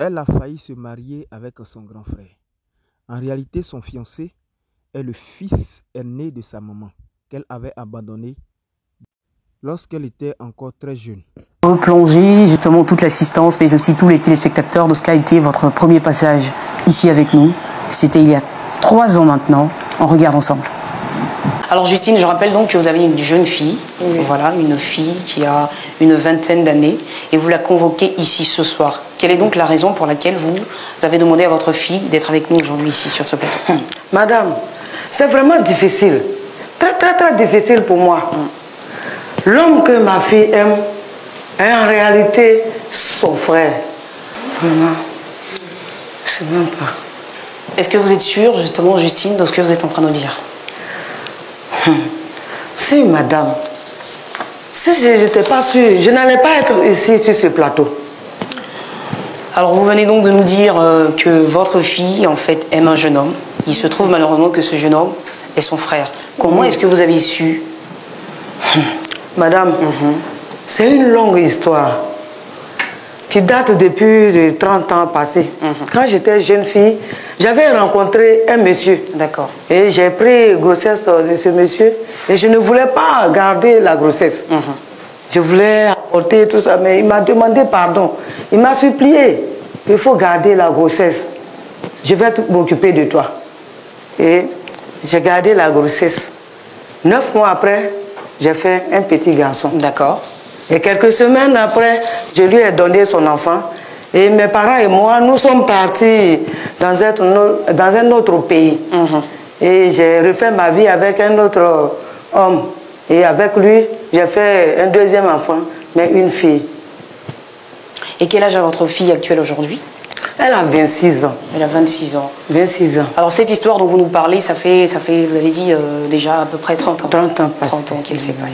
Elle a failli se marier avec son grand frère. En réalité, son fiancé est le fils aîné de sa maman, qu'elle avait abandonné lorsqu'elle était encore très jeune. Replonger justement toute l'assistance, mais aussi tous les téléspectateurs de ce qu'a été votre premier passage ici avec nous. C'était il y a 3 ans maintenant. On regarde ensemble. Alors Justine, je rappelle donc que vous avez une jeune fille, oui. Voilà, une fille qui a une 20aine d'années, et vous la convoquez ici ce soir. Quelle est donc la raison pour laquelle vous avez demandé à votre fille d'être avec nous aujourd'hui ici sur ce plateau? Madame, c'est vraiment difficile, très difficile pour moi. L'homme que ma fille aime est en réalité son frère. Vraiment, c'est même pas. Est-ce que vous êtes sûre, justement, Justine, de ce que vous êtes en train de dire? Si, madame. Si je n'étais pas sûre, je n'allais pas être ici sur ce plateau. Alors, vous venez donc de nous dire que votre fille, en fait, aime un jeune homme. Il se trouve malheureusement que ce jeune homme est son frère. Comment est-ce que vous avez su? Madame, c'est une longue histoire qui date depuis les 30 ans passés. Quand j'étais jeune fille, j'avais rencontré un monsieur. D'accord. Et j'ai pris grossesse de ce monsieur. Et je ne voulais pas garder la grossesse. Je voulais apporter tout ça, mais il m'a demandé pardon. Il m'a supplié qu'il faut garder la grossesse. Je vais m'occuper de toi. Et j'ai gardé la grossesse. 9 mois après, j'ai fait un petit garçon. D'accord. Et quelques semaines après, je lui ai donné son enfant. Et mes parents et moi, nous sommes partis dans un autre pays. Et j'ai refait ma vie avec un autre homme. Et avec lui, j'ai fait un deuxième enfant, mais une fille. Et quel âge a votre fille actuelle aujourd'hui? Elle a 26 ans. Elle a 26 ans. 26 ans. Alors cette histoire dont vous nous parlez, ça fait vous avez dit, déjà à peu près 30 ans. 30 ans passés. 30 ans qu'elle s'est séparée.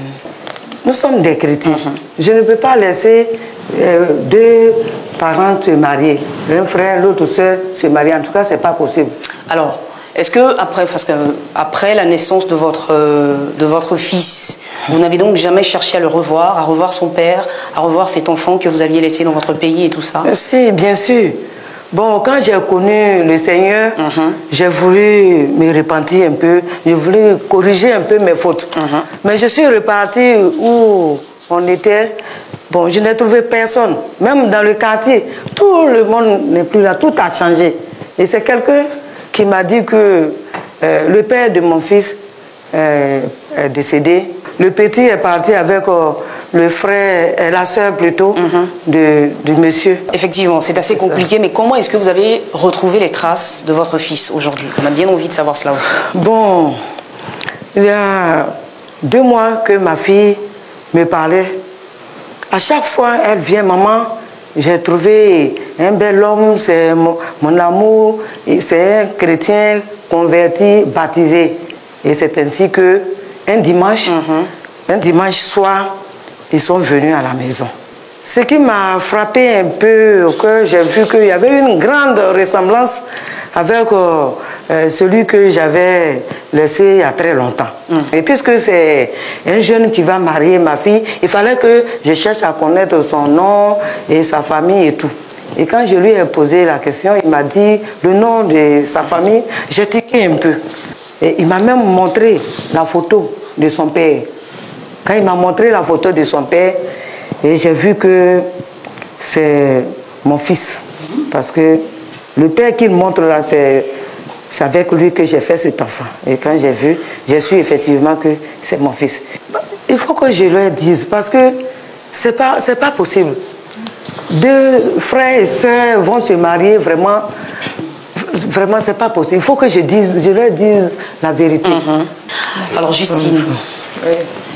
Nous sommes des chrétiens. Je ne peux pas laisser 2 parents se marier. Un frère, l'autre soeur se marier. En tout cas, ce n'est pas possible. Alors, est-ce que après la naissance de votre fils, vous n'avez donc jamais cherché à le revoir, à revoir son père, à revoir cet enfant que vous aviez laissé dans votre pays et tout ça? Si, bien sûr. Bon, quand j'ai connu le Seigneur, j'ai voulu me repentir un peu, j'ai voulu corriger un peu mes fautes. Mais je suis repartie où on était. Bon, je n'ai trouvé personne. Même dans le quartier, tout le monde n'est plus là, tout a changé. Et c'est quelqu'un qui m'a dit que le père de mon fils est décédé. Le petit est parti avec le frère, la sœur plutôt, du monsieur. Effectivement, c'est assez compliqué, mais comment est-ce que vous avez retrouvé les traces de votre fils aujourd'hui? On a bien envie de savoir cela aussi. Bon, il y a 2 mois que ma fille me parlait. À chaque fois, elle vient, maman, j'ai trouvé un bel homme, c'est mon amour, c'est un chrétien converti, baptisé. Et c'est ainsi que un dimanche soir, ils sont venus à la maison. Ce qui m'a frappé un peu au cœur, j'ai vu qu'il y avait une grande ressemblance avec celui que j'avais laissé il y a très longtemps. Et puisque c'est un jeune qui va marier ma fille, il fallait que je cherche à connaître son nom et sa famille et tout. Et quand je lui ai posé la question, il m'a dit le nom de sa famille. J'ai tiqué un peu. Et il m'a même montré la photo de son père. Quand il m'a montré la photo de son père, et j'ai vu que c'est mon fils. Parce que le père qu'il montre là, c'est avec lui que j'ai fait cet enfant. Et quand j'ai vu, j'ai su effectivement que c'est mon fils. Il faut que je leur dise, parce que c'est pas possible. 2 frères et sœurs vont se marier, vraiment, c'est pas possible. Il faut que je leur dise la vérité. Alors Justine,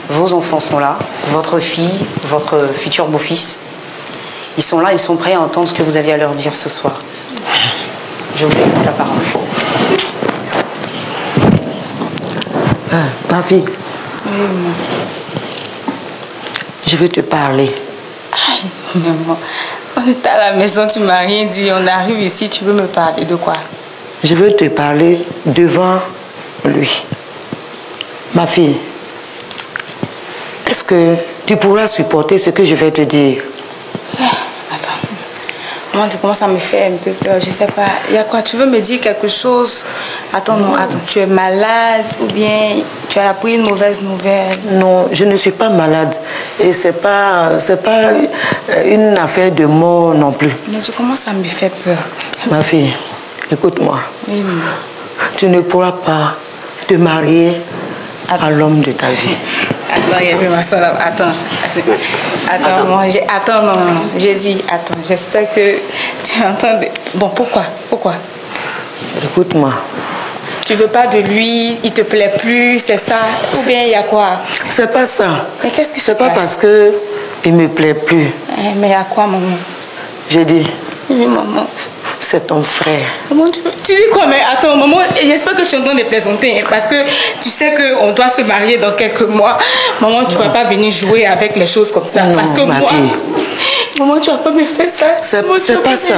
vos enfants sont là, votre fille, votre futur beau-fils, ils sont là, ils sont prêts à entendre ce que vous avez à leur dire ce soir. Je vous laisse la parole. Ma fille, je veux te parler. Maman, on est à la maison, tu m'as rien dit. On arrive ici, tu veux me parler de quoi? Je veux te parler devant lui. Ma fille, est-ce que tu pourras supporter ce que je vais te dire? Attends. Moi, tu commences à me faire un peu peur. Je sais pas. Il y a quoi? Tu veux me dire quelque chose? Attends, non, attends. Tu es malade ou bien tu as appris une mauvaise nouvelle? Non, je ne suis pas malade. Et c'est pas une affaire de mort non plus. Mais tu commences à me faire peur. Ma fille, écoute-moi. Oui, maman. Tu ne pourras pas te marier à l'homme de ta vie. Attends, il y a ma soeur là. Attends, maman. J'ai dit, attends, j'espère que tu entends. Bon, pourquoi? Écoute-moi. Tu veux pas de lui, il te plaît plus, c'est ça? Ou bien il y a quoi? C'est pas ça. Mais qu'est-ce qui se C'est passe? pas parce que il me plaît plus. Mais il y a quoi, maman? J'ai dit, Oui, maman. c'est ton frère. Maman, tu dis quoi? Mais attends, maman, j'espère que tu es en train de plaisanter. Hein, parce que tu sais qu'on doit se marier dans quelques mois. Maman, tu ne vas pas venir jouer avec les choses comme ça. Non, parce que ma moi... fille. Maman, tu vas pas me faire ça. C'est pas ça. C'est pas ça.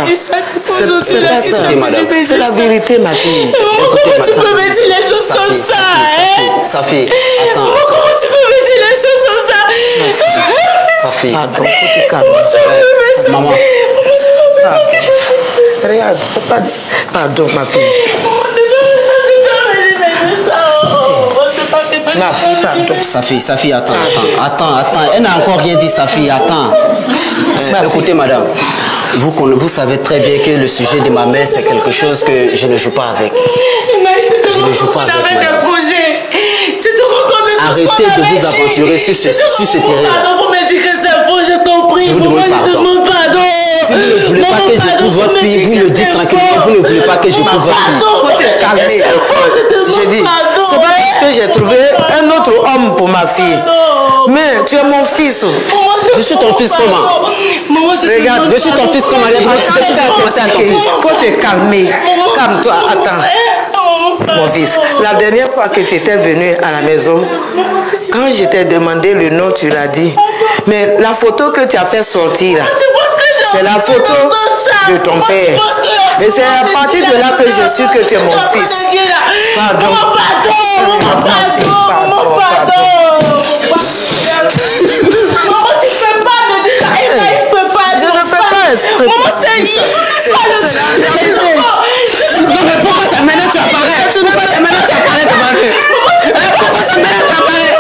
C'est la vérité, ma fille. Maman, comment tu peux me dire les choses comme ça, hein? Safi, attends. Maman, comment tu peux me dire les choses comme ça? Safi. Pardon, faut te calmer. Maman. Regarde, c'est pas... Pardon, ma fille. Ma fille, pardon. Safi, attends. Elle n'a encore rien dit, Safi, attends. Écoutez, madame, vous savez très bien que le sujet de ma mère, c'est quelque chose que je ne joue pas avec. Je ne joue pas avec, madame. Arrêtez de vous aventurer sur ce terrain-là. Vous me dites que c'est faux, je t'en prie. Je vous demande pardon. Si vous ne voulez pas que j'épouse votre fille, vous le dites tranquillement. Vous ne voulez pas que j'épouse votre fille. Faut te calmer. J'ai dit, c'est pas parce que j'ai trouvé un autre homme pour ma fille. Mais tu es mon fils. Je suis ton fils comment? Regarde, je suis ton fils comment? Qu'est-ce que tu as commencé à ton fils? Faut te calmer. Calme-toi, attends. Mon fils, la dernière fois que tu étais venu à la maison, quand je t'ai demandé le nom, tu l'as dit. Mais la photo que tu as fait sortir là, c'est la photo de ton père. Mais c'est à partir de là que je suis que tu es mon fils. Pardon. Je ne fais pas exprès. Non, mais pourquoi ça maintenant tu apparais? Pourquoi ça maintenant tu apparais devant nous? Pourquoi ça maintenant tu apparais?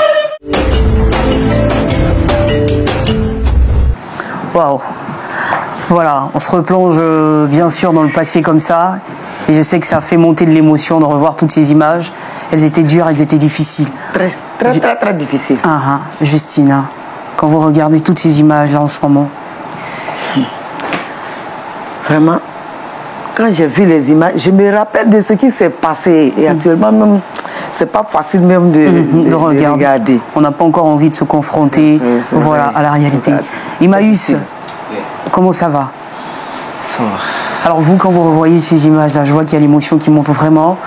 Waouh. Voilà, on se replonge bien sûr dans le passé comme ça. Et je sais que ça a fait monter de l'émotion de revoir toutes ces images. Elles étaient dures, elles étaient difficiles. Très difficile. Justine, quand vous regardez toutes ces images là en ce moment. Vraiment, quand j'ai vu les images, je me rappelle de ce qui s'est passé. Et actuellement même, c'est pas facile même de regarder. On n'a pas encore envie de se confronter à la réalité. Emmaüs, comment ça va? Ça va. Alors vous, quand vous revoyez ces images-là, je vois qu'il y a l'émotion qui monte vraiment,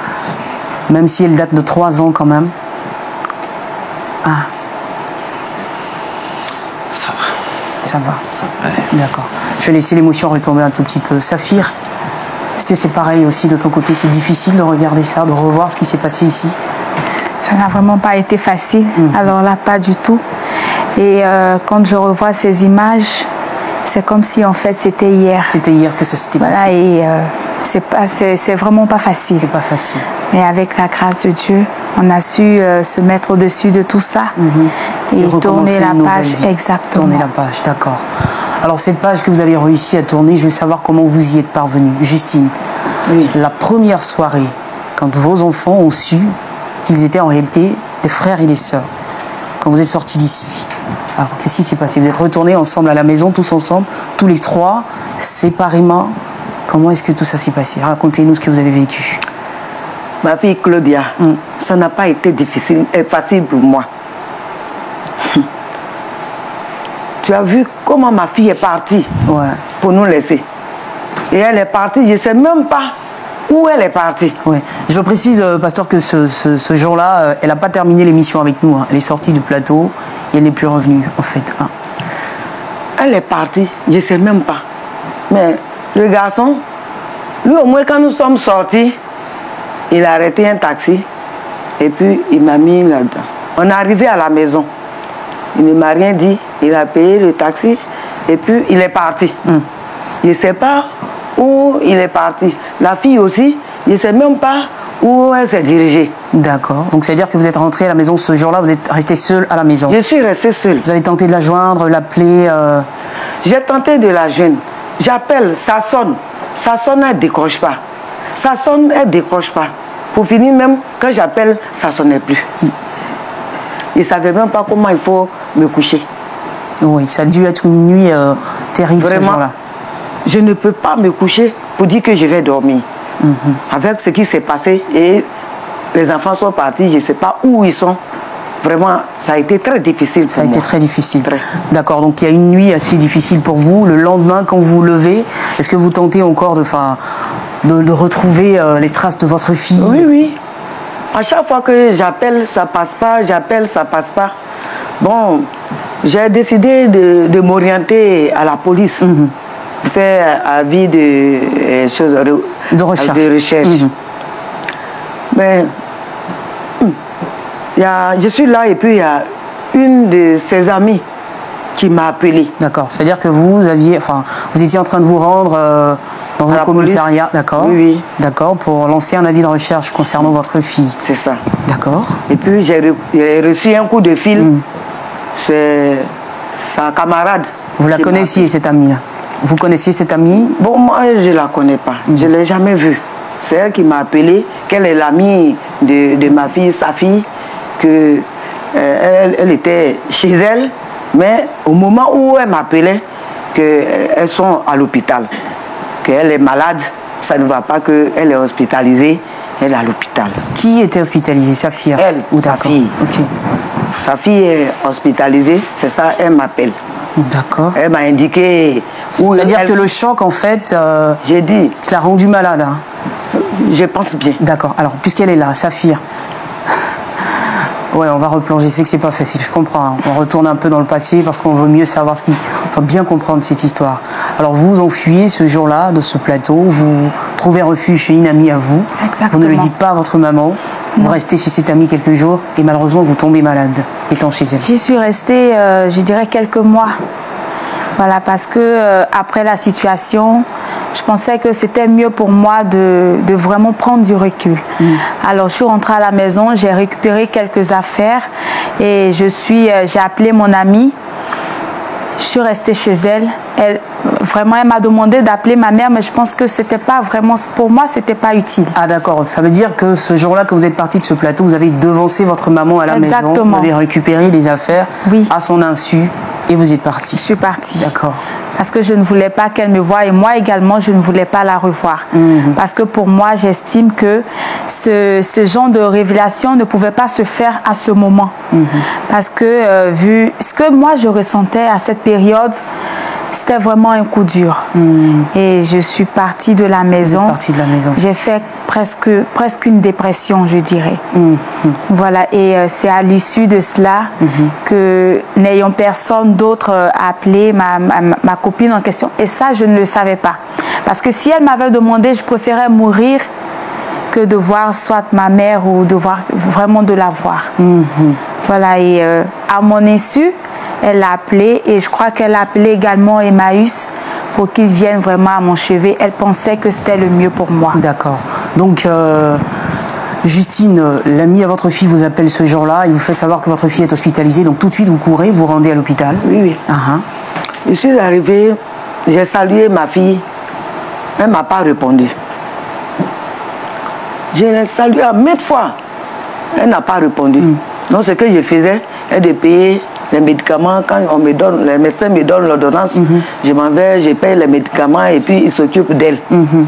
même si elle date de 3 ans quand même. Ça va. Ça va. Ça va. D'accord. Je vais laisser l'émotion retomber un tout petit peu. Saphir, est-ce que c'est pareil aussi de ton côté? C'est difficile de regarder ça, de revoir ce qui s'est passé ici? Ça n'a vraiment pas été facile. Alors là, pas du tout. Et quand je revois ces images, c'est comme si en fait c'était hier. C'était hier que ça s'était passé. Et c'est vraiment pas facile. C'est pas facile. Mais avec la grâce de Dieu, on a su se mettre au-dessus de tout ça et tourner la page. Exactement. Tourner la page, d'accord. Alors cette page que vous avez réussi à tourner, je veux savoir comment vous y êtes parvenue. Justine, la première soirée, quand vos enfants ont su qu'ils étaient en réalité des frères et des sœurs, quand vous êtes sortis d'ici, alors qu'est-ce qui s'est passé? Vous êtes retournés ensemble à la maison, tous ensemble, tous les 3, séparément. Comment est-ce que tout ça s'est passé? Racontez-nous ce que vous avez vécu. Ma fille Claudia, ça n'a pas été difficile et facile pour moi. Tu as vu comment ma fille est partie pour nous laisser. Et elle est partie, je ne sais même pas où elle est partie. Ouais. Je précise, pasteur, que ce jour-là, elle n'a pas terminé l'émission avec nous. Elle est sortie du plateau et elle n'est plus revenue, en fait. Elle est partie, je ne sais même pas. Mais le garçon, lui au moins quand nous sommes sortis, il a arrêté un taxi et puis il m'a mis là-dedans. On est arrivé à la maison. Il ne m'a rien dit. Il a payé le taxi et puis il est parti. Je ne sais pas où il est parti. La fille aussi, je ne sais même pas où elle s'est dirigée. D'accord. Donc, c'est-à-dire que vous êtes rentré à la maison ce jour-là, vous êtes resté seul à la maison. Je suis restée seule. Vous avez tenté de la joindre, l'appeler J'ai tenté de la joindre. J'appelle, ça sonne. Ça sonne, elle ne décroche pas. Ça sonne, elle ne décroche pas. Pour finir, même, quand j'appelle, ça ne sonnait plus. Je ne savais même pas comment il faut me coucher. Oui, ça a dû être une nuit terrible. Vraiment, ce jour-là. Je ne peux pas me coucher pour dire que je vais dormir. Avec ce qui s'est passé et les enfants sont partis, je ne sais pas où ils sont. Vraiment, ça a été très difficile. Ça a été très difficile. D'accord, donc il y a une nuit assez difficile pour vous. Le lendemain, quand vous vous levez, est-ce que vous tentez encore de retrouver les traces de votre fille? Oui, oui. À chaque fois que j'appelle, ça passe pas. J'appelle, ça passe pas. Bon, j'ai décidé de m'orienter à la police. Pour faire avis de choses de recherche. Mais je suis là et puis il y a une de ses amies qui m'a appelé. D'accord, c'est-à-dire que vous étiez en train de vous rendre dans un commissariat, d'accord? Oui, oui. D'accord, pour lancer un avis de recherche concernant votre fille. C'est ça. D'accord. Et puis j'ai reçu un coup de fil. C'est sa camarade. Vous la connaissiez, cette amie-là? Vous connaissiez cette amie? Bon, moi, je ne la connais pas. Je ne l'ai jamais vue. C'est elle qui m'a appelé, qu'elle est l'amie de ma fille, sa fille, qu'elle elle était chez elle, mais au moment où elle m'appelait, qu'elles sont à l'hôpital, qu'elle est malade, ça ne va pas qu'elle est hospitalisée, elle est à l'hôpital. Qui était hospitalisée, sa fille? Elle, ou sa fille. Okay. Sa fille est hospitalisée, c'est ça, elle m'appelle. D'accord. Elle m'a indiqué où c'est-à-dire que le choc, en fait, j'ai dit, ça l'a rendue malade. Hein. Je pense bien. D'accord. Alors, puisqu'elle est là, Saphir. Ouais, on va replonger. C'est que c'est pas facile, je comprends. Hein. On retourne un peu dans le passé parce qu'on veut mieux savoir enfin, bien comprendre cette histoire. Alors, vous enfuyez ce jour-là de ce plateau. Vous trouvez refuge chez une amie à vous. Exactement. Vous ne le dites pas à votre maman. Vous restez chez cette amie quelques jours et malheureusement, vous tombez malade étant chez elle. J'y suis restée, je dirais, quelques mois. Voilà, parce que après la situation, je pensais que c'était mieux pour moi de vraiment prendre du recul. Alors, je suis rentrée à la maison, j'ai récupéré quelques affaires et j'ai appelé mon amie. Je suis restée chez elle. Elle m'a demandé d'appeler ma mère, mais je pense que c'était pas vraiment, pour moi, c'était pas utile. Ah d'accord, ça veut dire que ce jour-là que vous êtes parti de ce plateau, vous avez devancé votre maman à la Exactement. maison, vous avez récupéré les affaires à son insu et vous êtes parti. Je suis partie. D'accord. Parce que je ne voulais pas qu'elle me voie et moi également, je ne voulais pas la revoir. Parce que pour moi, j'estime que ce genre de révélation ne pouvait pas se faire à ce moment. Parce que vu ce que moi je ressentais à cette période, c'était vraiment un coup dur. Et je suis partie de la maison. Partie de la maison. J'ai fait presque une dépression, je dirais. Voilà, et c'est à l'issue de cela que, n'ayant personne d'autre à appeler, ma copine en question, et ça, je ne le savais pas. Parce que si elle m'avait demandé, je préférais mourir que de voir soit ma mère ou vraiment de la voir. Voilà, et à mon insu, elle l'a appelé et je crois qu'elle a appelé également Emmaüs pour qu'il vienne vraiment à mon chevet. Elle pensait que c'était le mieux pour moi. D'accord. Donc, Justine, l'amie à votre fille vous appelle ce jour-là et vous fait savoir que votre fille est hospitalisée. Donc, tout de suite, vous courez, vous rendez à l'hôpital. Oui, oui. Je suis arrivée, j'ai salué ma fille. Elle ne m'a pas répondu. Je l'ai saluée à maintes fois. Elle n'a pas répondu. Donc, ce que je faisais, c'est de payer les médicaments. Quand les médecins me donnent l'ordonnance, je m'en vais, je paye les médicaments et puis ils s'occupent d'elle.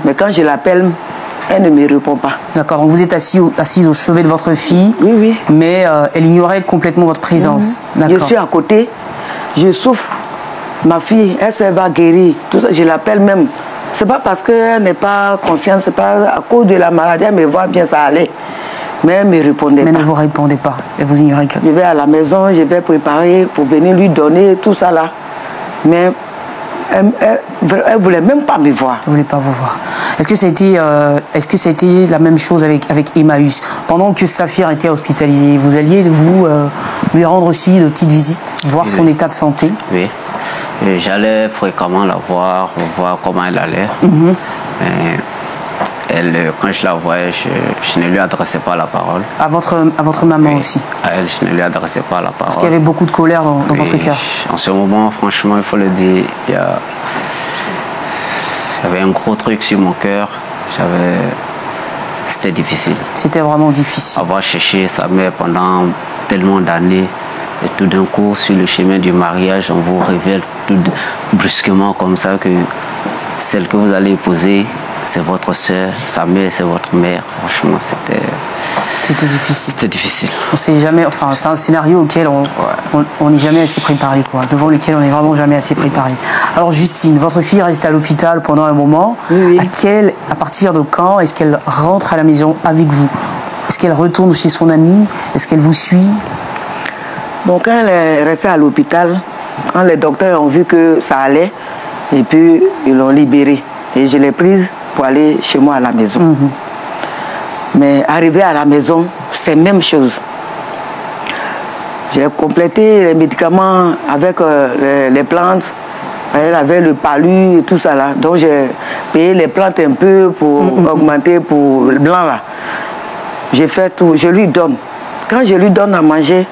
Mais quand je l'appelle, elle ne me répond pas. D'accord, donc vous êtes assise au chevet de votre fille, mais elle ignorait complètement votre présence. Je suis à côté, je souffre. Ma fille, elle va guérir. Tout ça, je l'appelle même. C'est pas parce qu'elle n'est pas consciente, c'est pas à cause de la maladie, elle me voit bien, ça allait. Mais elle ne me répondait pas. Mais ne vous répondez pas, et vous ignorez que... Je vais à la maison, je vais préparer pour venir lui donner tout ça là. Mais elle ne voulait même pas me voir. Elle ne voulait pas vous voir. Est-ce que ça a été la même chose avec Emmaüs? Pendant que Saphir était hospitalisée, vous alliez vous lui rendre aussi de petites visites, voir son état de santé? Oui. J'allais fréquemment la voir comment elle allait. Mais elle, quand je la voyais, je ne lui adressais pas la parole. À votre maman aussi? À elle, je ne lui adressais pas la parole. Parce qu'il y avait beaucoup de colère dans votre cœur. En ce moment, franchement, il faut le dire, il y avait un gros truc sur mon cœur. C'était difficile. C'était vraiment difficile. Avoir cherché sa mère pendant tellement d'années et tout d'un coup, sur le chemin du mariage, on vous révèle tout brusquement comme ça que celle que vous allez épouser, c'est votre soeur, sa mère, c'est votre mère. Franchement, c'était difficile. C'était difficile. On sait jamais, enfin, c'est un scénario auquel on n'est jamais assez préparé, quoi. Devant lequel on n'est vraiment jamais assez préparé. Alors, Justine, votre fille reste à l'hôpital pendant un moment. Oui. À partir de quand est-ce qu'elle rentre à la maison avec vous? Est-ce qu'elle retourne chez son amie? Est-ce qu'elle vous suit? Bon, quand elle est restée à l'hôpital, quand les docteurs ont vu que ça allait, et puis ils l'ont libérée. Et je l'ai prise pour aller chez moi à la maison. Mais arrivé à la maison, c'est la même chose. J'ai complété les médicaments avec les plantes. Elle avait le palu et tout ça là. Donc j'ai payé les plantes un peu pour augmenter pour le blanc là. J'ai fait tout, je lui donne. Quand je lui donne à manger,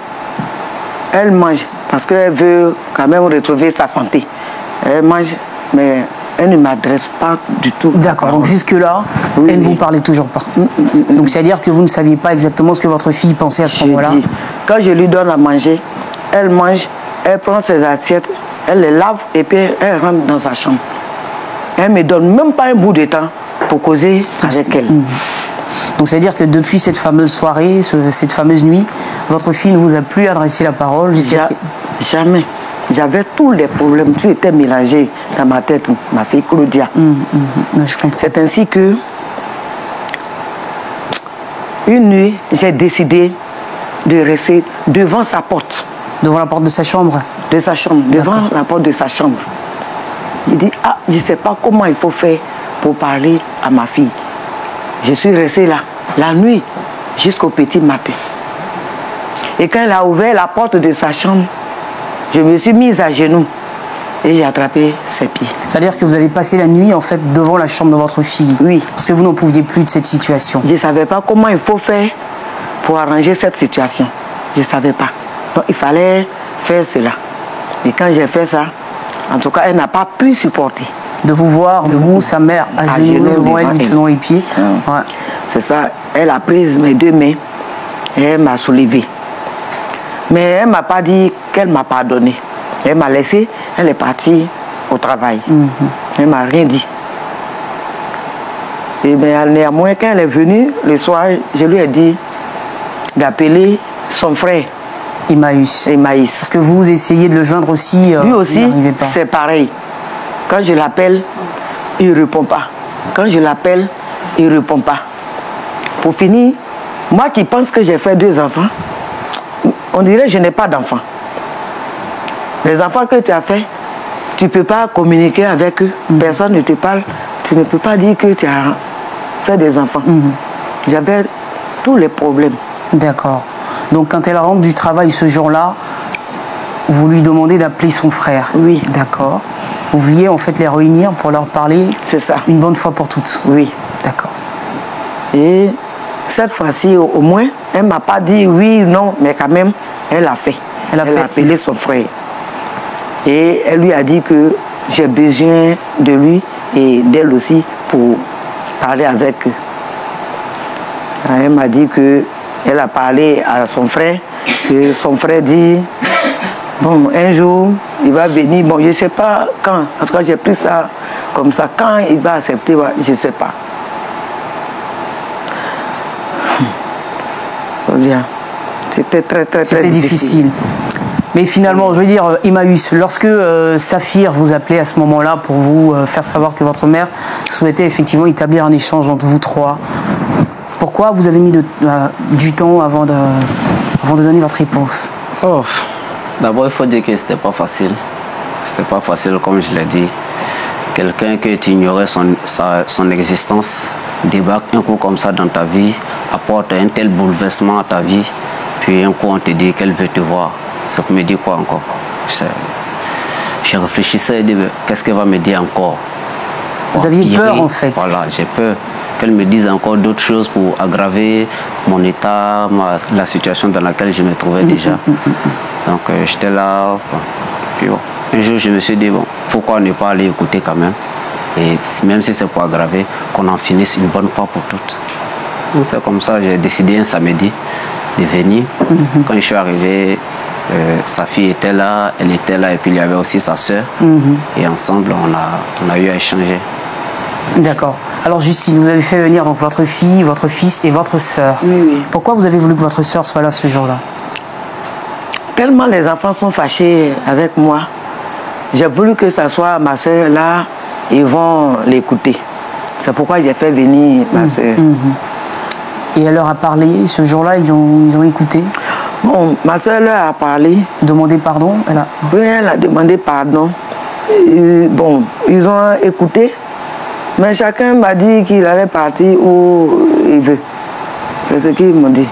elle mange parce qu'elle veut quand même retrouver sa santé. Elle mange, mais elle ne m'adresse pas du tout. D'accord, donc jusque-là, elle ne vous parlait toujours pas. Donc c'est-à-dire que vous ne saviez pas exactement ce que votre fille pensait à ce moment-là. Quand je lui donne à manger, elle mange, elle prend ses assiettes, elle les lave et puis elle rentre dans sa chambre. Elle ne me donne même pas un bout de temps pour causer avec elle. Donc c'est-à-dire que depuis cette fameuse soirée, cette fameuse nuit, votre fille ne vous a plus adressé la parole jusqu'à Jamais. J'avais tous les problèmes, tout était mélangé dans ma tête, ma fille Claudia. Je comprends. C'est ainsi que, une nuit, j'ai décidé de rester devant sa porte. Devant la porte de sa chambre? De sa chambre, devant la porte de sa chambre. Il dit, je ne sais pas comment il faut faire pour parler à ma fille. Je suis restée là, la nuit, jusqu'au petit matin. Et quand elle a ouvert la porte de sa chambre, je me suis mise à genoux et j'ai attrapé ses pieds. C'est-à-dire que vous avez passé la nuit en fait devant la chambre de votre fille? Oui. Parce que vous n'en pouviez plus de cette situation? Je ne savais pas comment il faut faire pour arranger cette situation. Je ne savais pas. Donc il fallait faire cela. Et quand j'ai fait ça, en tout cas, elle n'a pas pu supporter. De vous voir, vous, sa mère, à genoux devant elle, lui tenant les pieds. Ouais. C'est ça. Elle a pris mes deux mains et elle m'a soulevé. Mais elle ne m'a pas dit qu'elle m'a pardonné. Elle m'a laissé, elle est partie au travail. Elle ne m'a rien dit. Et bien, néanmoins, quand elle est venue, le soir, je lui ai dit d'appeler son frère. Emmaüs. Emmaüs. Parce que vous essayez de le joindre aussi. Lui aussi, c'est pareil. Quand je l'appelle, il ne répond pas. Quand je l'appelle, il ne répond pas. Pour finir, moi qui pense que j'ai fait 2 enfants, on dirait que je n'ai pas d'enfants. Les enfants que tu as fait, tu ne peux pas communiquer avec eux. Personne ne te parle. Tu ne peux pas dire que tu as fait des enfants. J'avais tous les problèmes. D'accord. Donc quand elle rentre du travail ce jour-là, vous lui demandez d'appeler son frère. Oui. D'accord. Vous vouliez en fait les réunir pour leur parler. C'est ça. Une bonne fois pour toutes. Oui. D'accord. Et cette fois-ci, au moins, elle ne m'a pas dit oui, non, mais quand même, elle a fait. Elle a appelé son frère. Et elle lui a dit que j'ai besoin de lui et d'elle aussi pour parler avec eux. Elle m'a dit qu'elle a parlé à son frère, que son frère dit, bon, un jour, il va venir, bon, je ne sais pas quand, en tout cas, j'ai pris ça comme ça, quand il va accepter, je ne sais pas. Bien. C'était très difficile. Mais finalement, je veux dire, Emmaüs, lorsque Saphir vous appelait à ce moment-là pour vous faire savoir que votre mère souhaitait effectivement établir un échange entre vous trois, pourquoi vous avez mis du temps avant de donner votre réponse? D'abord, il faut dire que c'était pas facile. C'était pas facile, comme je l'ai dit. Quelqu'un que tu ignorais son existence débarque un coup comme ça dans ta vie, apporte un tel bouleversement à ta vie, puis un coup on te dit qu'elle veut te voir. Ça me dit quoi encore? Je réfléchissais et disais, qu'est-ce qu'elle va me dire encore? Vous aviez peur, en fait. Voilà, j'ai peur qu'elle me dise encore d'autres choses pour aggraver mon état, la situation dans laquelle je me trouvais déjà. Donc j'étais là. Puis, un jour, je me suis dit, bon, pourquoi ne pas aller écouter quand même? Et même si c'est pour aggraver, qu'on en finisse une bonne fois pour toutes. Donc c'est comme ça, j'ai décidé un samedi de venir. Quand je suis arrivé, sa fille était là, elle était là, et puis il y avait aussi sa sœur. Et ensemble, on a eu à échanger. D'accord. Alors Justine, vous avez fait venir donc votre fille, votre fils et votre sœur. Oui. Pourquoi vous avez voulu que votre sœur soit là ce jour-là? Tellement les enfants sont fâchés avec moi, j'ai voulu que ça soit ma soeur là, ils vont l'écouter. C'est pourquoi j'ai fait venir ma soeur. Et elle leur a parlé, ce jour-là, ils ont écouté? Bon, ma soeur leur a parlé. Demandé pardon? Oui, elle a demandé pardon. Et, bon, ils ont écouté, mais chacun m'a dit qu'il allait partir où il veut. C'est ce qu'ils m'ont dit.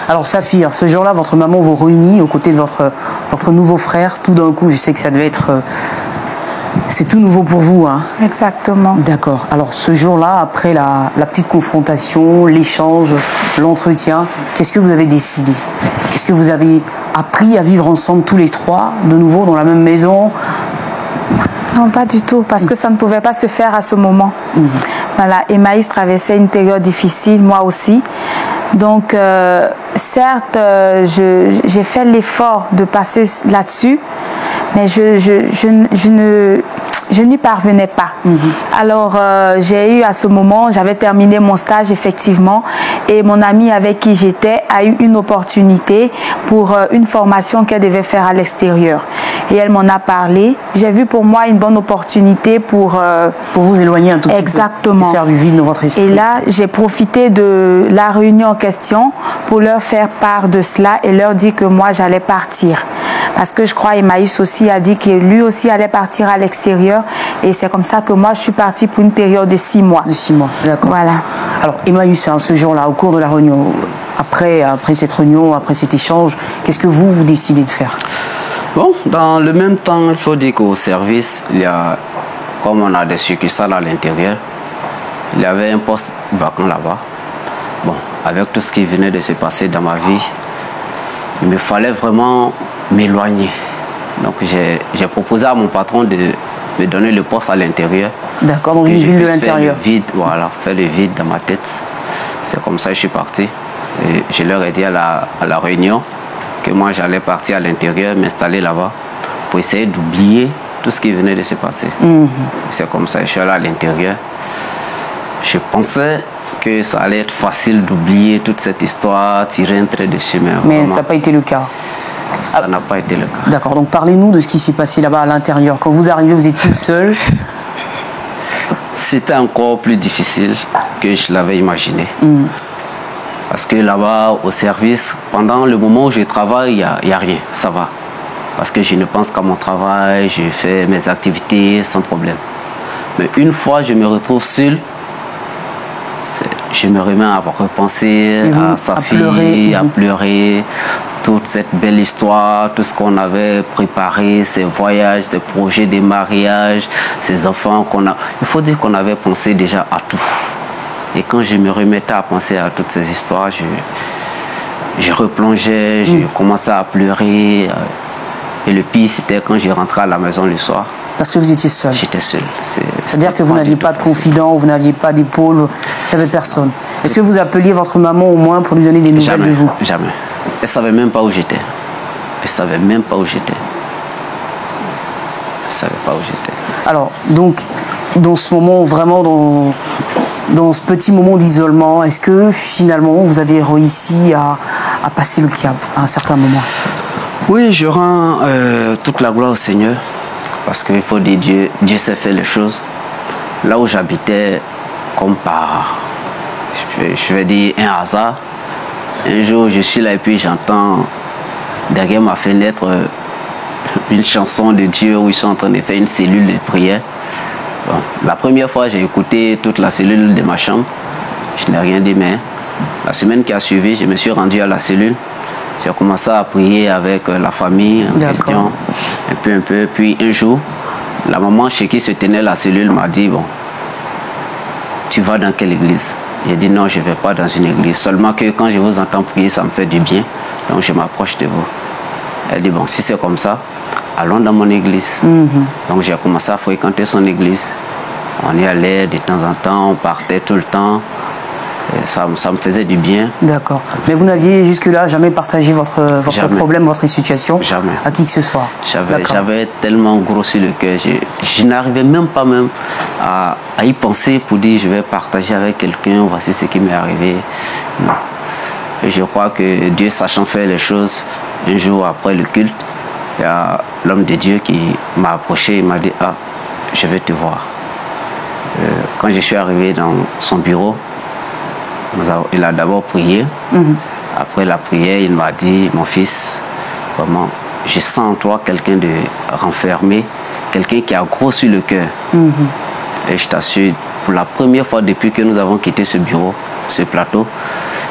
Alors Saphir, ce jour-là, votre maman vous réunit aux côtés de votre nouveau frère. Tout d'un coup, je sais que ça devait être... c'est tout nouveau pour vous, hein? Exactement. D'accord. Alors ce jour-là, après la petite confrontation, l'échange, l'entretien, qu'est-ce que vous avez décidé? Qu'est-ce que vous avez appris à vivre ensemble tous les trois, de nouveau dans la même maison? Non, pas du tout, parce que ça ne pouvait pas se faire à ce moment. Voilà, Emmaüs traversait une période difficile, moi aussi. Donc, certes, j'ai fait l'effort de passer là-dessus, mais je n'y parvenais pas. Alors, j'ai eu à ce moment, j'avais terminé mon stage effectivement, et mon amie avec qui j'étais a eu une opportunité pour une formation qu'elle devait faire à l'extérieur. Et elle m'en a parlé. J'ai vu pour moi une bonne opportunité pour vous éloigner un tout petit peu. Exactement. Faire du vide dans votre esprit. Et là, j'ai profité de la réunion en question pour leur faire part de cela et leur dire que moi, j'allais partir. Parce que je crois Emmaüs aussi a dit que lui aussi allait partir à l'extérieur. Et c'est comme ça que moi, je suis partie pour une période de 6 mois. De 6 mois, d'accord. Voilà. Alors, Emmaüs, hein, ce jour-là, au cours de la réunion, après cette réunion, après cet échange, qu'est-ce que vous décidez de faire? Bon, dans le même temps, il faut dire qu'au service, il y a, comme on a des succursales à l'intérieur, il y avait un poste vacant là-bas. Bon, avec tout ce qui venait de se passer dans ma vie, il me fallait vraiment m'éloigner. Donc j'ai proposé à mon patron de me donner le poste à l'intérieur. D'accord, dans une ville de l'intérieur. Voilà, faire le vide dans ma tête. C'est comme ça que je suis parti. Et je leur ai dit à la réunion que moi j'allais partir à l'intérieur, m'installer là-bas pour essayer d'oublier tout ce qui venait de se passer. C'est comme ça que je suis allé à l'intérieur. Je pensais que ça allait être facile d'oublier toute cette histoire, tirer un trait de chemin. Mais ça n'a pas été le cas. Ça n'a pas été le cas. D'accord, donc parlez-nous de ce qui s'est passé là-bas à l'intérieur. Quand vous arrivez, vous êtes tout seul. C'était encore plus difficile que je l'avais imaginé. Parce que là-bas, au service, pendant le moment où je travaille, il n'y a rien, ça va. Parce que je ne pense qu'à mon travail, je fais mes activités sans problème. Mais une fois je me retrouve seul, je me remets à repenser à sa fille, à pleurer, toute cette belle histoire, tout ce qu'on avait préparé, ces voyages, ces projets de mariage, ces enfants qu'on a. Il faut dire qu'on avait pensé déjà à tout. Et quand je me remettais à penser à toutes ces histoires, je replongeais, je commençais à pleurer. Et le pire, c'était quand je rentrais à la maison le soir. Parce que vous étiez seul. J'étais seul. C'est-à-dire que vous n'aviez pas de confident, vous n'aviez pas d'épaule, il n'y avait personne. Est-ce que vous appeliez votre maman au moins pour lui donner des nouvelles de vous? Jamais. Elle ne savait même pas où j'étais. Elle ne savait même pas où j'étais. Elle ne savait pas où j'étais. Alors, donc, dans ce moment, vraiment, dans ce petit moment d'isolement, est-ce que finalement, vous avez réussi à passer le cap à un certain moment? Oui, je rends toute la gloire au Seigneur. Parce qu'il faut dire, Dieu sait faire les choses. Là où j'habitais, comme par, je vais dire, un hasard, un jour je suis là et puis j'entends derrière ma fenêtre une chanson de Dieu où ils sont en train de faire une cellule de prière. Bon, la première fois j'ai écouté toute la cellule de ma chambre, je n'ai rien dit, mais la semaine qui a suivi, je me suis rendu à la cellule. J'ai commencé à prier avec la famille en question, un peu. Puis un jour, La maman chez qui se tenait la cellule m'a dit, bon, tu vas dans quelle église? J'ai dit non, je ne vais pas dans une église. Seulement que quand je vous entends prier, ça me fait du bien. Donc je m'approche de vous. Elle dit, bon, si c'est comme ça, allons dans mon église. Donc j'ai commencé à fréquenter son église. On y allait de temps en temps, on partait tout le temps. Et ça me faisait du bien. D'accord. Mais vous n'aviez jusque-là jamais partagé votre problème, votre situation à qui que ce soit? J'avais tellement gros sur le cœur. Je n'arrivais même pas à y penser pour dire je vais partager avec quelqu'un, voici ce qui m'est arrivé. Non. Et je crois que Dieu, sachant faire les choses, un jour après le culte, il y a l'homme de Dieu qui m'a approché et m'a dit, ah, je vais te voir. Quand je suis arrivé dans son bureau, il a d'abord prié. Après la prière, il m'a dit, mon fils, vraiment, je sens en toi quelqu'un de renfermé, quelqu'un qui a gros sur le cœur. Et je t'assure, pour la première fois depuis que nous avons quitté ce bureau, ce plateau,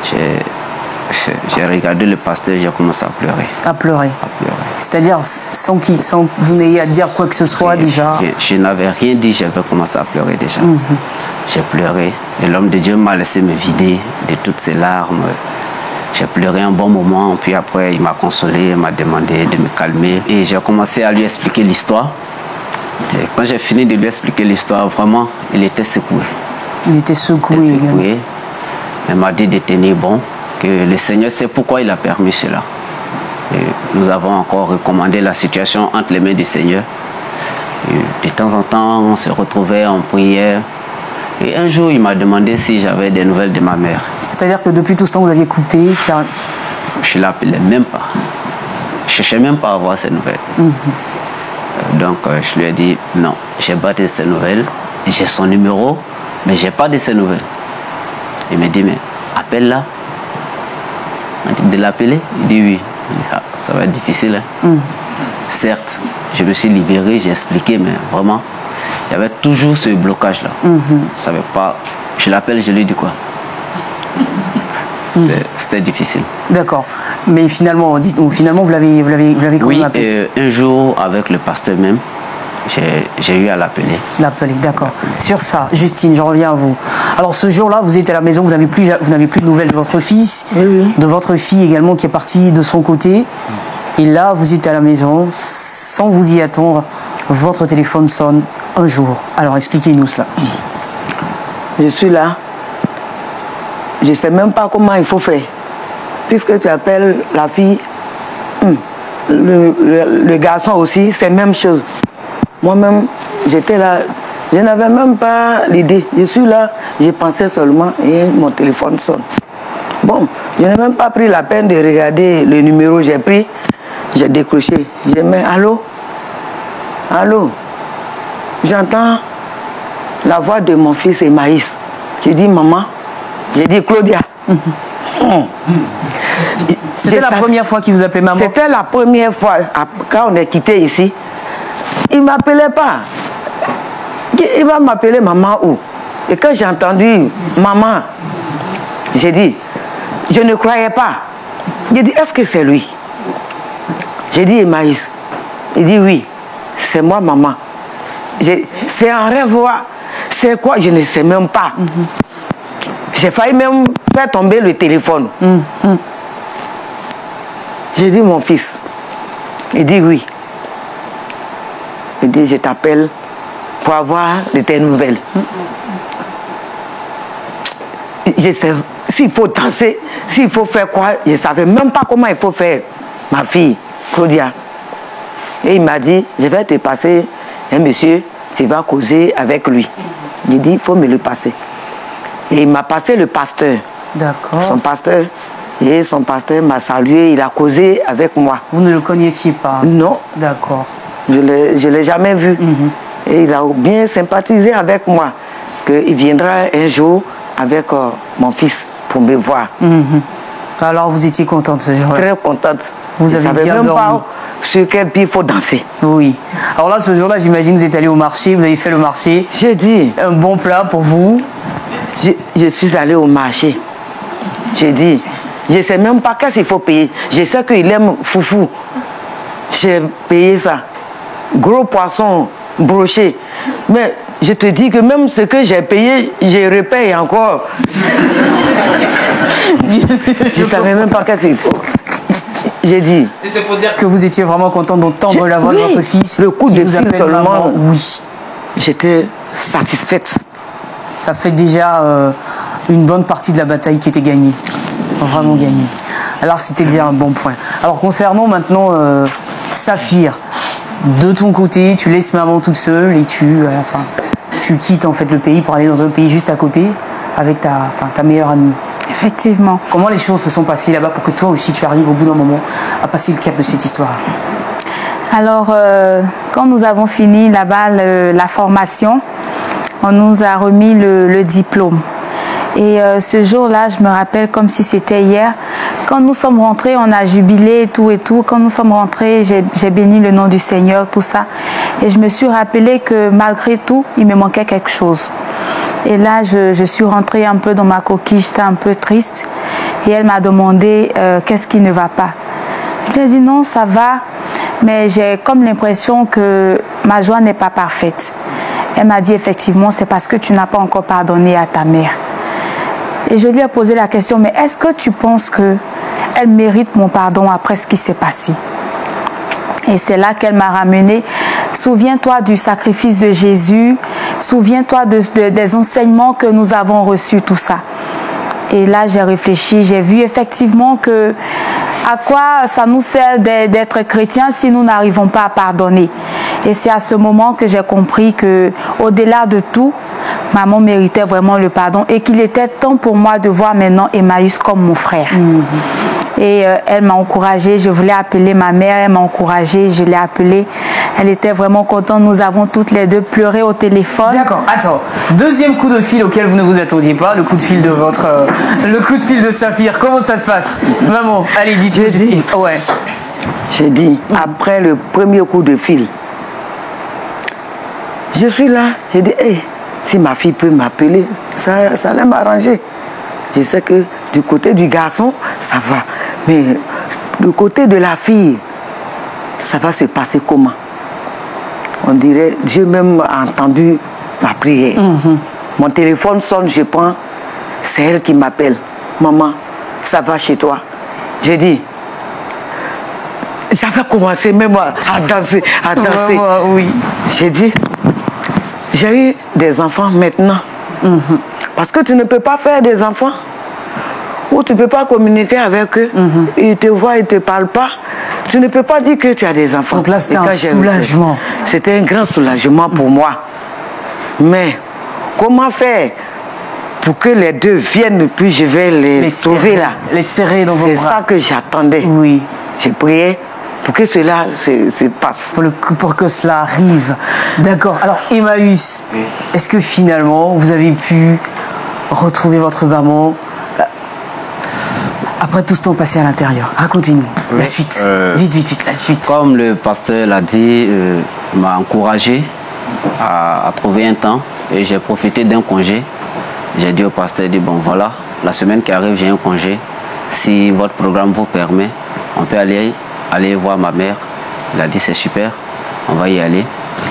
j'ai regardé le pasteur et j'ai commencé à pleurer. À pleurer. C'est-à-dire sans vous n'ayez à dire quoi que ce soit déjà. Je n'avais rien dit, j'avais commencé à pleurer déjà. J'ai pleuré et l'homme de Dieu m'a laissé me vider de toutes ces larmes. J'ai pleuré un bon moment, puis après il m'a consolé, il m'a demandé de me calmer. Et j'ai commencé à lui expliquer l'histoire. Et quand j'ai fini de lui expliquer l'histoire, vraiment, il était secoué. Il était secoué. Il m'a dit de tenir bon, que le Seigneur sait pourquoi il a permis cela. Et nous avons encore recommandé la situation entre les mains du Seigneur. Et de temps en temps, on se retrouvait en prière. Et un jour, il m'a demandé si j'avais des nouvelles de ma mère. C'est-à-dire que depuis tout ce temps, vous aviez coupé Je ne l'appelais même pas. Je ne cherchais même pas à avoir ces nouvelles. Donc, je lui ai dit, non, je n'ai pas de ces nouvelles. J'ai son numéro, mais je n'ai pas de ces nouvelles. Il me dit, mais appelle-la. Il m'a dit de l'appeler. Il dit oui. Il dit, ah, ça va être difficile. Certes, je me suis libéré, j'ai expliqué, mais vraiment, il y avait toujours ce blocage-là. Je ne savais pas. Je l'appelle, je lui dis quoi? C'était difficile. D'accord. Mais finalement, vous l'avez quand même appelé. Oui, un jour, avec le pasteur même, j'ai eu à l'appeler. L'appeler, d'accord. Sur ça, Justine, j'en reviens à vous. Alors ce jour-là, vous êtes à la maison, vous n'avez plus de nouvelles de votre fils, de votre fille également qui est partie de son côté. Et là, vous êtes à la maison, sans vous y attendre, votre téléphone sonne un jour. Alors expliquez-nous cela. Je suis là. Je ne sais même pas comment il faut faire. Puisque tu appelles la fille, le garçon aussi, c'est la même chose. Moi-même, j'étais là, je n'avais même pas l'idée. Je suis là, je pensais seulement et mon téléphone sonne. Bon, je n'ai même pas pris la peine de regarder le numéro. J'ai pris, j'ai décroché. J'ai mis allô? Allô? J'entends la voix de mon fils Emmaïs. J'ai dit maman. J'ai dit Claudia. C'était la première fois qu'il vous appelait maman? C'était la première fois. Quand on est quitté ici, il ne m'appelait pas. Il va m'appeler maman où? Et quand j'ai entendu maman, j'ai dit, je ne croyais pas. J'ai dit, est-ce que c'est lui? J'ai dit Emmaïs. Il dit oui, c'est moi maman. C'est un rêve. C'est quoi? Je ne sais même pas. J'ai failli même faire tomber le téléphone. J'ai dit mon fils. Il dit oui. Il dit je t'appelle pour avoir de tes nouvelles. Je sais s'il faut danser, s'il faut faire quoi. Je ne savais même pas comment il faut faire. Ma fille, Claudia. Et il m'a dit, je vais te passer un monsieur, tu vas causer avec lui. J'ai dit, il faut me le passer. Et il m'a passé le pasteur. D'accord. Son pasteur. Et son pasteur m'a salué, il a causé avec moi. Vous ne le connaissiez pas? Non. D'accord. Je ne l'ai jamais vu. Et il a bien sympathisé avec moi. Qu'il viendra un jour avec mon fils pour me voir. Alors vous étiez contente ce jour-là? Très contente. Vous avez bien même dormi? Pas sur quel pied il faut danser. Oui. Alors là, ce jour-là, j'imagine que vous êtes allé au marché, vous avez fait le marché. J'ai dit. Un bon plat pour vous? Je suis allé au marché. J'ai dit, je ne sais même pas qu'est-ce qu'il faut payer. Je sais qu'il aime foufou. J'ai payé ça. Gros poisson, broché. Mais je te dis que même ce que j'ai payé, je repaye encore. Je ne savais même pas qu'est-ce qu'il faut. J'ai dit. Et c'est pour dire que vous étiez vraiment content d'entendre la voix de votre fils. Le coup de fil seulement. Maman. Oui. J'étais satisfaite. Ça fait déjà une bonne partie de la bataille qui était gagnée. Vraiment gagnée. Alors c'était déjà un bon point. Alors concernant maintenant Saphir, de ton côté, tu laisses maman toute seule et à la fin, tu quittes en fait le pays pour aller dans un pays juste à côté avec ta meilleure amie. Effectivement. Comment les choses se sont passées là-bas pour que toi aussi tu arrives au bout d'un moment à passer le cap de cette histoire? Alors, quand nous avons fini là-bas la formation, on nous a remis le diplôme. Et ce jour-là, je me rappelle comme si c'était hier. Quand nous sommes rentrés, on a jubilé et tout et tout. Quand nous sommes rentrés, j'ai béni le nom du Seigneur, tout ça. Et je me suis rappelé que malgré tout, il me manquait quelque chose. Et là, je suis rentrée un peu dans ma coquille, j'étais un peu triste. Et elle m'a demandé qu'est-ce qui ne va pas. Je lui ai dit non, ça va. Mais j'ai comme l'impression que ma joie n'est pas parfaite. Elle m'a dit effectivement, c'est parce que tu n'as pas encore pardonné à ta mère. Et je lui ai posé la question, mais est-ce que tu penses qu'elle mérite mon pardon après ce qui s'est passé? Et c'est là qu'elle m'a ramené. Souviens-toi du sacrifice de Jésus. Souviens-toi des enseignements que nous avons reçus, tout ça. Et là, j'ai réfléchi. J'ai vu effectivement que à quoi ça nous sert d'être chrétiens si nous n'arrivons pas à pardonner. Et c'est à ce moment que j'ai compris que, au-delà de tout, maman méritait vraiment le pardon et qu'il était temps pour moi de voir maintenant Emmaüs comme mon frère. Et elle m'a encouragée, je voulais appeler ma mère, elle m'a encouragée, je l'ai appelée. Elle était vraiment contente, nous avons toutes les deux pleuré au téléphone. D'accord, attends, deuxième coup de fil auquel vous ne vous attendiez pas, le coup de fil de le coup de fil de Saphir, comment ça se passe? Maman, allez, dites-moi, Justine. Ouais. J'ai dit, après le premier coup de fil, je suis là, j'ai dit, hey, si ma fille peut m'appeler, ça allait m'arranger. Je sais que du côté du garçon, ça va. Mais du côté de la fille, ça va se passer comment? On dirait, Dieu même a entendu ma prière. Mon téléphone sonne, je prends, c'est elle qui m'appelle. Maman, ça va chez toi? J'ai dit, j'avais commencé même à danser, Oui. J'ai dit, j'ai eu des enfants maintenant. Parce que tu ne peux pas faire des enfants ou tu ne peux pas communiquer avec eux. Ils te voient, ils ne te parlent pas. Tu ne peux pas dire que tu as des enfants. Donc là, c'était un soulagement. C'était un grand soulagement pour moi. Mais comment faire pour que les deux viennent, puis je vais les trouver là? Les serrer dans vos bras. C'est ça que j'attendais. Oui. J'ai prié pour que cela se passe. Pour que cela arrive. D'accord. Alors, Emmaüs, est-ce que finalement, vous avez pu retrouver votre maman après tout ce temps passé à l'intérieur? Racontez-nous la suite. Vite, la suite. Comme le pasteur l'a dit, m'a encouragé à trouver un temps et j'ai profité d'un congé. J'ai dit au pasteur, bon voilà, la semaine qui arrive, j'ai un congé. Si votre programme vous permet, on peut aller voir ma mère. Il a dit c'est super, on va y aller.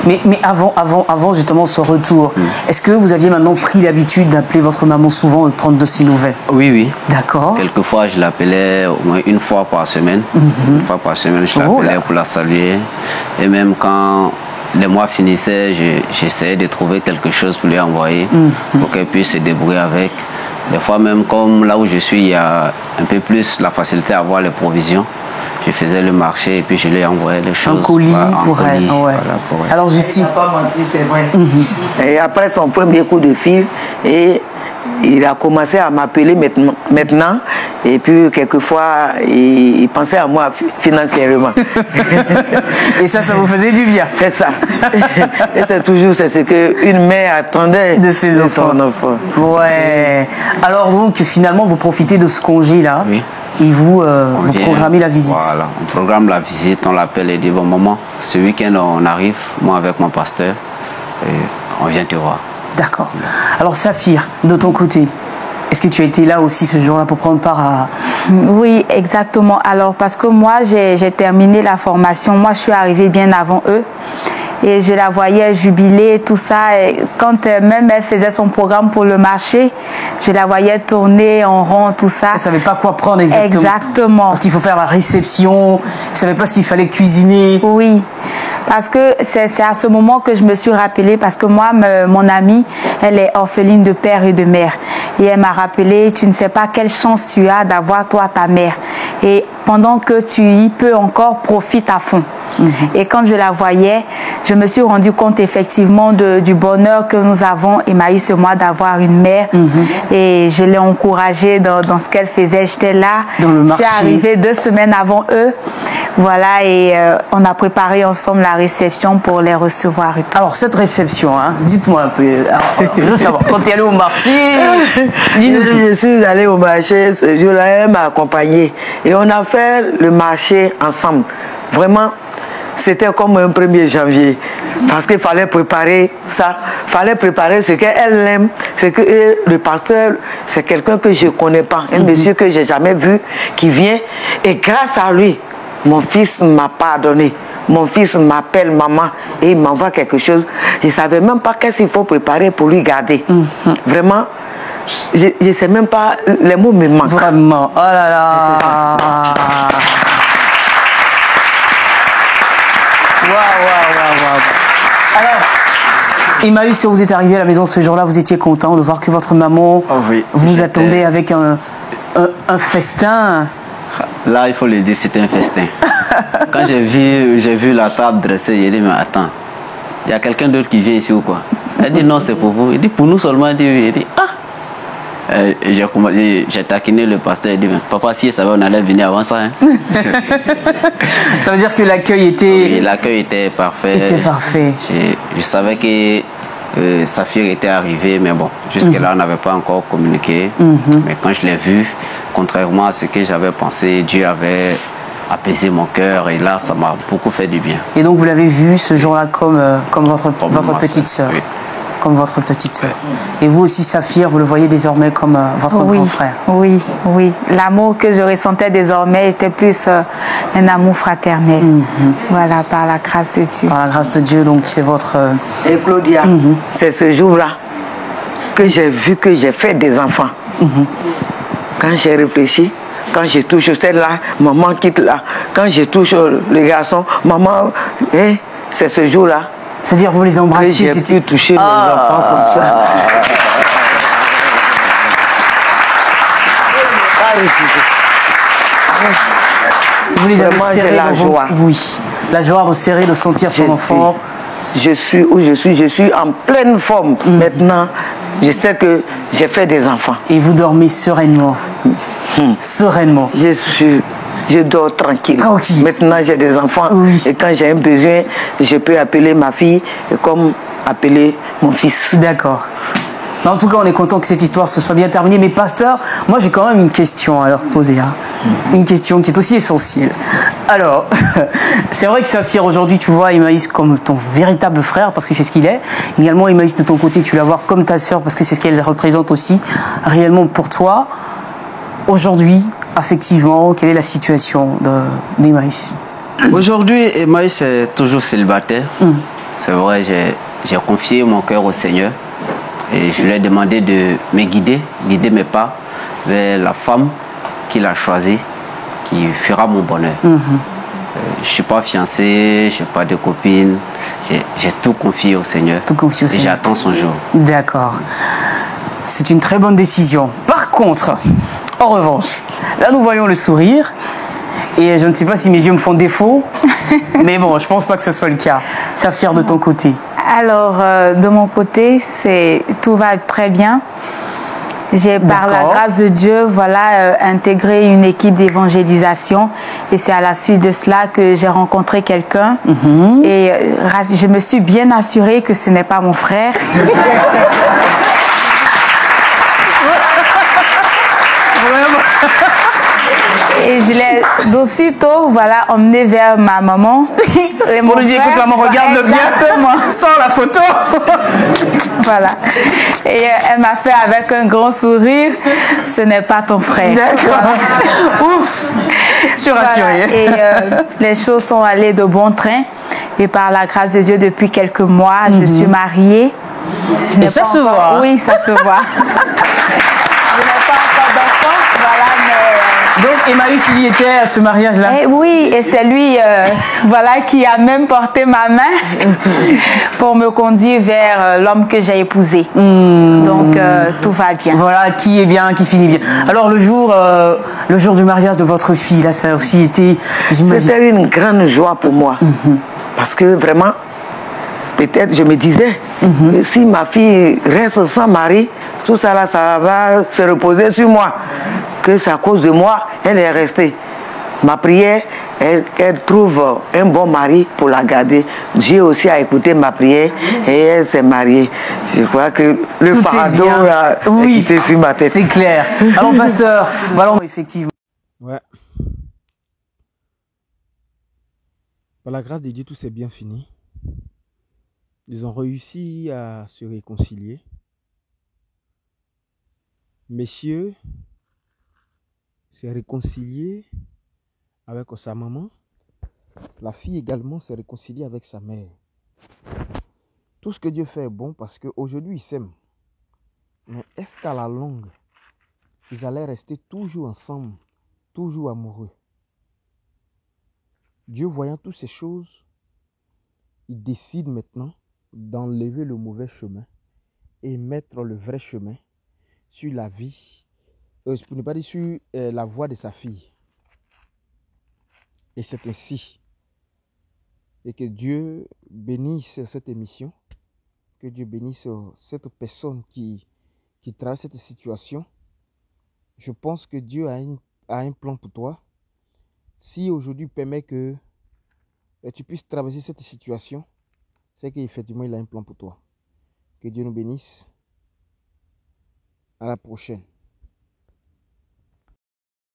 Mais avant justement ce retour, est-ce que vous aviez maintenant pris l'habitude d'appeler votre maman souvent et de prendre de ses nouvelles? Oui. D'accord. Quelquefois, je l'appelais au moins une fois par semaine. Une fois par semaine, je l'appelais pour la saluer. Et même quand les mois finissaient, j'essayais de trouver quelque chose pour lui envoyer pour qu'elle puisse se débrouiller avec. Des fois même, comme là où je suis, il y a un peu plus la facilité à avoir les provisions. Je faisais le marché et puis je lui envoyais les choses. Un colis pour elle. Ouais. Voilà, pour elle. Alors Justine, pas menti, c'est vrai. Et après son premier coup de fil, il a commencé à m'appeler maintenant. Et puis quelquefois, il pensait à moi financièrement. Et ça vous faisait du bien. C'est ça. Et c'est toujours ce qu'une mère attendait de ses enfants. Ouais. Alors donc finalement, vous profitez de ce congé-là. Oui. Et vous programmez la visite. Voilà, on programme la visite, on l'appelle et dit bon maman, ce week-end on arrive, moi avec mon pasteur, et on vient te voir. D'accord. Alors Saphir, de ton côté, est-ce que tu as été là aussi ce jour-là pour prendre part à... Oui, exactement. Alors parce que moi j'ai terminé la formation, moi je suis arrivée bien avant eux. Et je la voyais jubiler, tout ça. Et quand même elle faisait son programme pour le marché, je la voyais tourner en rond, tout ça. Elle ne savait pas quoi prendre exactement. Exactement. Parce qu'il faut faire la réception, elle ne savait pas ce qu'il fallait cuisiner. Oui, parce que c'est à ce moment que je me suis rappelée, parce que moi, mon amie, elle est orpheline de père et de mère. Et elle m'a rappelé, tu ne sais pas quelle chance tu as d'avoir toi ta mère. Et pendant que tu y peux encore, profite à fond. Et quand je la voyais, je me suis rendu compte effectivement du bonheur que nous avons, Emmaüs et moi, d'avoir une mère. Et je l'ai encouragée dans ce qu'elle faisait. J'étais là, dans le marché. Je suis arrivée 2 semaines avant eux. Voilà, et on a préparé ensemble la réception pour les recevoir. Et tout. Alors, cette réception, hein, dites-moi un peu. Alors, je veux savoir, quand tu es allée au marché, dis-nous tout. Je suis allée au marché ce jour-là, elle m'a accompagnée. Et on a fait le marché ensemble. Vraiment, c'était comme un 1er janvier. Parce qu'il fallait préparer ça. Il fallait préparer ce qu'elle aime. C'est que le pasteur, c'est quelqu'un que je ne connais pas. Un monsieur que je n'ai jamais vu, qui vient. Et grâce à lui, mon fils m'a pardonné. Mon fils m'appelle maman et il m'envoie quelque chose. Je ne savais même pas qu'est-ce qu'il faut préparer pour lui garder. Vraiment, je ne sais même pas, les mots me manquent. Vraiment, oh là là. Waouh. Alors, Emmaüs, quand vous êtes arrivé à la maison ce jour-là, vous étiez content de voir que votre maman vous attendait avec un festin. Là, il faut le dire, c'était un festin. Quand j'ai vu la table dressée, j'ai dit, mais attends, il y a quelqu'un d'autre qui vient ici ou quoi? Elle dit, non, c'est pour vous. Il dit, pour nous seulement. Il dit, ah. J'ai taquiné le pasteur, il dit, mais papa, si il savait, on allait venir avant ça. Hein. Ça veut dire que l'accueil était... Oui, l'accueil était parfait. Je savais que Saphir était arrivé, mais bon, jusque-là, on n'avait pas encore communiqué. Mais quand je l'ai vu, contrairement à ce que j'avais pensé, Dieu avait apaisé mon cœur et là, ça m'a beaucoup fait du bien. Et donc, vous l'avez vu ce jour-là comme votre petite sœur. Oui. Comme votre petite sœur. Et vous aussi, Saphir, vous le voyez désormais comme votre grand frère. Oui. L'amour que je ressentais désormais était plus un amour fraternel. Voilà, par la grâce de Dieu. Par la grâce de Dieu, donc c'est votre... Et Claudia, c'est ce jour-là que j'ai vu que j'ai fait des enfants. Quand j'ai réfléchi, quand je touche celle-là, maman quitte là. Quand je touche le garçon, maman, c'est ce jour-là. C'est-à-dire vous les embrassez. J'ai pu toucher mes enfants comme ça. Vous les avez serrés la joie. Oui, la joie de serrer, de sentir son enfant. Je suis où je suis en pleine forme. Maintenant, je sais que j'ai fait des enfants. Et vous dormez sereinement. Sereinement. Je dors tranquille. Maintenant, j'ai des enfants. Et quand j'ai un besoin, je peux appeler ma fille comme appeler mon fils. D'accord. En tout cas, on est content que cette histoire se soit bien terminée. Mais pasteur, moi j'ai quand même une question à leur poser. Une question qui est aussi essentielle. Alors, c'est vrai que Saphir, aujourd'hui, tu vois Emmaüs comme ton véritable frère, parce que c'est ce qu'il est. Également, Emmaüs, de ton côté, tu la vois comme ta sœur, parce que c'est ce qu'elle représente aussi réellement pour toi. Aujourd'hui, affectivement, quelle est la situation d'Emmaüs? Aujourd'hui, Emmaüs est toujours célibataire. C'est vrai, j'ai confié mon cœur au Seigneur et je lui ai demandé de me guider mes pas vers la femme qu'il a choisie, qui fera mon bonheur. Je ne suis pas fiancé, je n'ai pas de copine, j'ai tout confié au Seigneur. Et j'attends son jour. D'accord. C'est une très bonne décision. Par contre, en revanche, là nous voyons le sourire et je ne sais pas si mes yeux me font défaut, mais bon, je pense pas que ce soit le cas. Saphir, de ton côté? Alors, de mon côté, tout va très bien. J'ai, par la grâce de Dieu, intégré une équipe d'évangélisation et c'est à la suite de cela que j'ai rencontré quelqu'un et je me suis bien assurée que ce n'est pas mon frère. Et je l'ai d'aussitôt emmené vers ma maman. Et pour lui dire, écoute maman, regarde-le bien. Sors la photo. Voilà. Et elle m'a fait avec un grand sourire, ce n'est pas ton frère. D'accord. Ouf. Je suis rassurée. Et les choses sont allées de bon train. Et par la grâce de Dieu, depuis quelques mois, je suis mariée. Je n'ai Et ça pas se encore- voit. Oui, ça se voit. Je n'ai pas encore d'enfant, voilà, mais... Donc Emmaüs, il y était à ce mariage-là. Eh oui, et c'est lui voilà, qui a même porté ma main pour me conduire vers l'homme que j'ai épousé. Donc, tout va bien. Voilà, qui est bien, qui finit bien. Alors le jour du mariage de votre fille, là, ça a aussi été, j'imagine. C'était une grande joie pour moi. Parce que vraiment, peut-être je me disais, que si ma fille reste sans mari, tout ça là, ça va se reposer sur moi. Que c'est à cause de moi, elle est restée. Ma prière, qu'elle trouve un bon mari pour la garder. Dieu aussi a écouté ma prière et elle s'est mariée. Je crois que le Tout est fardeau bien. a Oui, quitté sur ma tête. c'est clair. Alors pasteur, voilà, effectivement. Ouais. Par la grâce de Dieu, tout s'est bien fini. Ils ont réussi à se réconcilier. Messieurs s'est réconcilié avec sa maman. La fille également s'est réconciliée avec sa mère. Tout ce que Dieu fait est bon parce qu'aujourd'hui ils s'aiment. Mais est-ce qu'à la longue, ils allaient rester toujours ensemble, toujours amoureux? Dieu voyant toutes ces choses, il décide maintenant d'enlever le mauvais chemin et mettre le vrai chemin sur la vie, pour ne pas dire sur la voie de sa fille. Et c'est ainsi. Et que Dieu bénisse cette émission, que Dieu bénisse cette personne qui traverse cette situation. Je pense que Dieu a un plan pour toi. Si aujourd'hui permet que tu puisses traverser cette situation, c'est qu'effectivement il a un plan pour toi. Que Dieu nous bénisse. À la prochaine.